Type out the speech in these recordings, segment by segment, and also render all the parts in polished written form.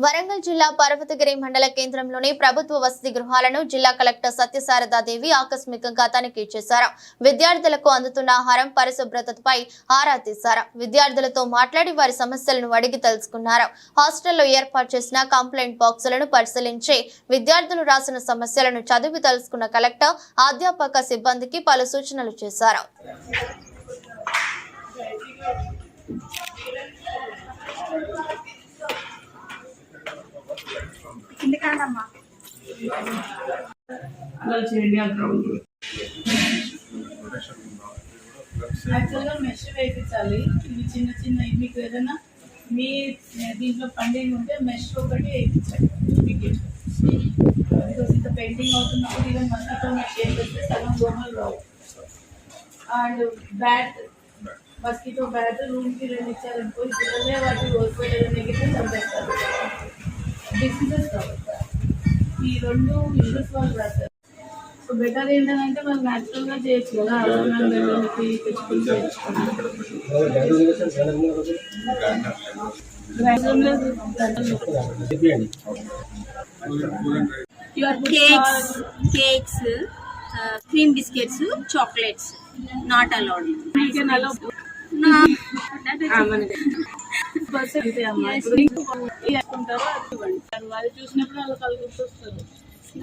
వరంగల్ జిల్లా పర్వతగిరి మండల కేంద్రంలోని ప్రభుత్వ వసతి గృహాలను జిల్లా కలెక్టర్ సత్యశారదాదేవి ఆకస్మికంగా తనిఖీ చేశారు. విద్యార్థులకు అందుతున్న ఆహారం, పరిశుభ్రతపై ఆరా తీశారు. విద్యార్థులతో మాట్లాడి వారి సమస్యలను అడిగి తెలుసుకున్నారు. హాస్టల్లో ఏర్పాటు చేసిన కంప్లైంట్ బాక్సులను పరిశీలించి విద్యార్థులు రాసిన సమస్యలను చదివి తెలుసుకున్న కలెక్టర్ అధ్యాపక సిబ్బందికి పలు సూచనలు చేశారు. యాక్చువల్గా మెష్ వేయించాలి. ఇవి చిన్న చిన్న మీకు ఏదైనా మీ దీంట్లో పండింగ్ ఉంటే మెష్ ఒకటి వేయించాలి. బికాస్ ఇంత పెయింటింగ్ అవుతున్నప్పుడు ఈవెన్ మస్కిటో మెష్ వేస్తే సగం దోమలు రావు. అండ్ బ్యాట్ మస్కిటో బ్యాట్ రూమ్కి 2 ఇచ్చారనుకో, ఇప్పుడే వాటి ఓడిపోయేది నెగిటివ్ చంపేస్తారు. డిసీజెస్ కావాలి. ఈ 2 ఇష్యూస్ వాళ్ళు రాస్తారు. సో బెటర్ ఏంటంటే మనం న్యాచురల్గా చేయొచ్చు కదా. Cakes, cream biscuits, chocolates not allowed. వాళ్ళు చూసినప్పుడు వాళ్ళు కలుగుతూ వస్తారు,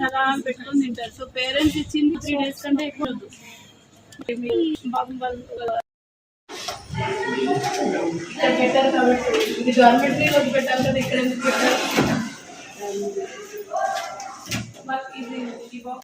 అలా పెట్టుకొని తింటారు. సో పేరెంట్స్ ఇచ్చింది 3 days కంటే ఎక్కువ పెట్టారు కాబట్టి ఇది గవర్నమెంట్ పెట్టాలి కదా, ఇక్కడ ఎందుకు పెట్టారు? ఇది